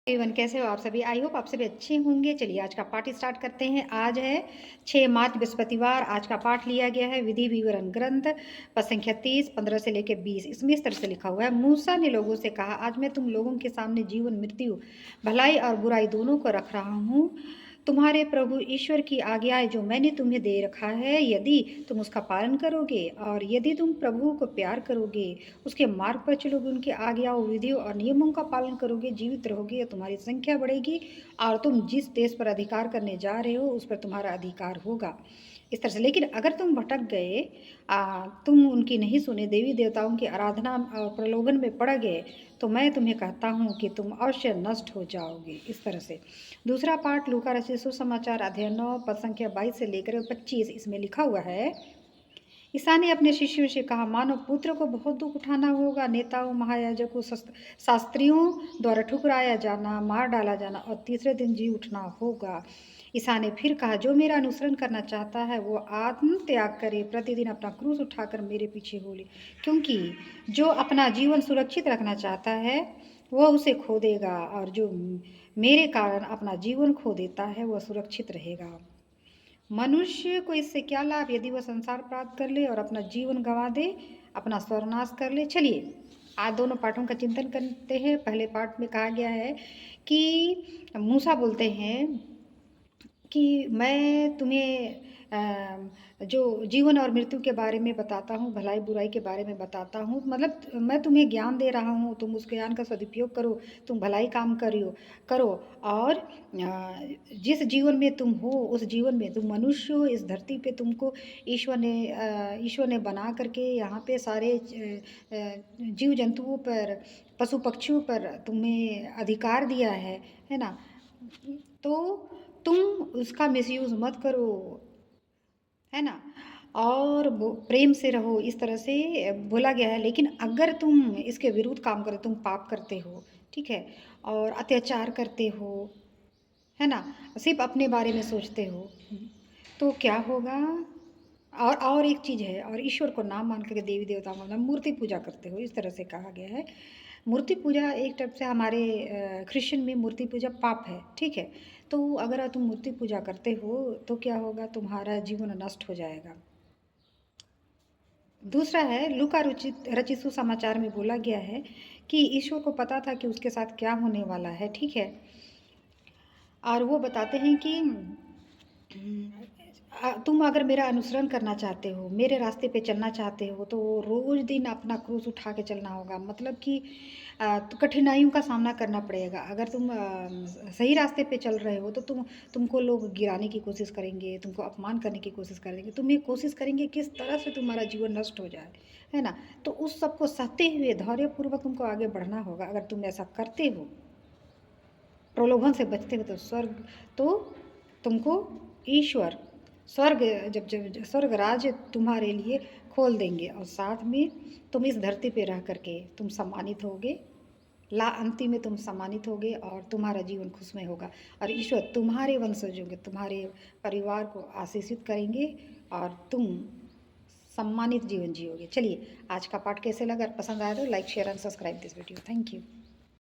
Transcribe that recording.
Everyone, कैसे हो आप सभी? आई होप आप सभी अच्छे होंगे। चलिए आज का पाठ स्टार्ट करते हैं। आज है 6 मार्च बृहस्पतिवार। आज का पाठ लिया गया है विधि विवरण ग्रंथ, पद संख्या 30, 15 से लेकर 20। इसमें इस तरह से लिखा हुआ है। मूसा ने लोगों से कहा, आज मैं तुम लोगों के सामने जीवन मृत्यु, भलाई और बुराई दोनों को रख रहा हूँ। तुम्हारे प्रभु ईश्वर की आज्ञाएं जो मैंने तुम्हें दे रखा है, यदि तुम उसका पालन करोगे और यदि तुम प्रभु को प्यार करोगे, उसके मार्ग पर चलोगे, उनकी आज्ञाओं, विधियों और नियमों का पालन करोगे, जीवित रहोगे, तुम्हारी संख्या बढ़ेगी और तुम जिस देश पर अधिकार करने जा रहे हो उस पर तुम्हारा अधिकार होगा। इस तरह से। लेकिन अगर तुम भटक गए, तुम उनकी नहीं सुने, देवी देवताओं की आराधना और प्रलोभन में पड़ गए, तो मैं तुम्हें कहता हूँ कि तुम अवश्य नष्ट हो जाओगे। इस तरह से। दूसरा पाठ लूका रचित सुसमाचार अध्याय 9 पद संख्या 22 से लेकर 25। इसमें लिखा हुआ है, ईसा ने अपने शिष्यों से कहा, मानव पुत्र को बहुत दुख उठाना होगा, नेताओं, महायाजकों, शास्त्रियों द्वारा ठुकराया जाना, मार डाला जाना और तीसरे दिन जी उठना होगा। ईसा ने फिर कहा, जो मेरा अनुसरण करना चाहता है वो आत्म त्याग करे, प्रतिदिन अपना क्रूस उठाकर मेरे पीछे हो ले, क्योंकि जो अपना जीवन सुरक्षित रखना चाहता है वह उसे खो देगा, और जो मेरे कारण अपना जीवन खो देता है वह सुरक्षित रहेगा। मनुष्य को इससे क्या लाभ यदि वह संसार प्राप्त कर ले और अपना जीवन गंवा दे, अपना सर्वनाश कर ले। चलिए आज दोनों पाठों का चिंतन करते हैं। पहले पाठ में कहा गया है कि मूसा बोलते हैं कि मैं तुम्हें जो जीवन और मृत्यु के बारे में बताता हूँ, भलाई बुराई के बारे में बताता हूँ, मतलब मैं तुम्हें ज्ञान दे रहा हूँ, तुम उस ज्ञान का सदुपयोग करो, तुम भलाई काम करो और जिस जीवन में तुम हो उस जीवन में तुम मनुष्य हो, इस धरती पे तुमको ईश्वर ने बना करके यहाँ पे सारे जीव जंतुओं पर, पशु पक्षियों पर तुम्हें अधिकार दिया है ना। तो तुम उसका मिसयूज मत करो, है ना, और वो प्रेम से रहो, इस तरह से बोला गया है। लेकिन अगर तुम इसके विरुद्ध काम करो, तुम पाप करते हो, ठीक है, और अत्याचार करते हो, है ना, सिर्फ अपने बारे में सोचते हो, तो क्या होगा। और एक चीज़ है, और ईश्वर को नाम मान करके देवी देवताओं का नाम मूर्ति पूजा करते हो, इस तरह से कहा गया है। मूर्ति पूजा एक टाइप से हमारे क्रिश्चियन में मूर्ति पूजा पाप है, ठीक है। तो अगर तुम मूर्ति पूजा करते हो तो क्या होगा, तुम्हारा जीवन नष्ट हो जाएगा। दूसरा है, लूका रचित सुसमाचार में बोला गया है कि ईश्वर को पता था कि उसके साथ क्या होने वाला है, ठीक है। और वो बताते हैं कि तुम अगर मेरा अनुसरण करना चाहते हो, मेरे रास्ते पे चलना चाहते हो, तो रोज़ दिन अपना क्रूस उठा के चलना होगा। मतलब कि तो कठिनाइयों का सामना करना पड़ेगा। अगर तुम सही रास्ते पे चल रहे हो तो तुमको लोग गिराने की कोशिश करेंगे, तुमको अपमान करने की कोशिश करेंगे, तुम्हें कोशिश करेंगे किस तरह से तुम्हारा जीवन नष्ट हो जाए, है ना। तो उस सबको सहते हुए धैर्यपूर्वक तुमको आगे बढ़ना होगा। अगर तुम ऐसा करते हो, प्रलोभन से बचते हो, तो तुमको ईश्वर स्वर्ग, जब स्वर्ग राज्य तुम्हारे लिए खोल देंगे, और साथ में तुम इस धरती पे रह करके तुम सम्मानित होगे, ला अंतिम में तुम सम्मानित होगे और तुम्हारा जीवन खुशमय होगा, और ईश्वर तुम्हारे वंशजों के, तुम्हारे परिवार को आशीषित करेंगे और तुम सम्मानित जीवन जियोगे। चलिए आज का पाठ कैसे लगा, पसंद आया तो like share and subscribe this video. Thank you.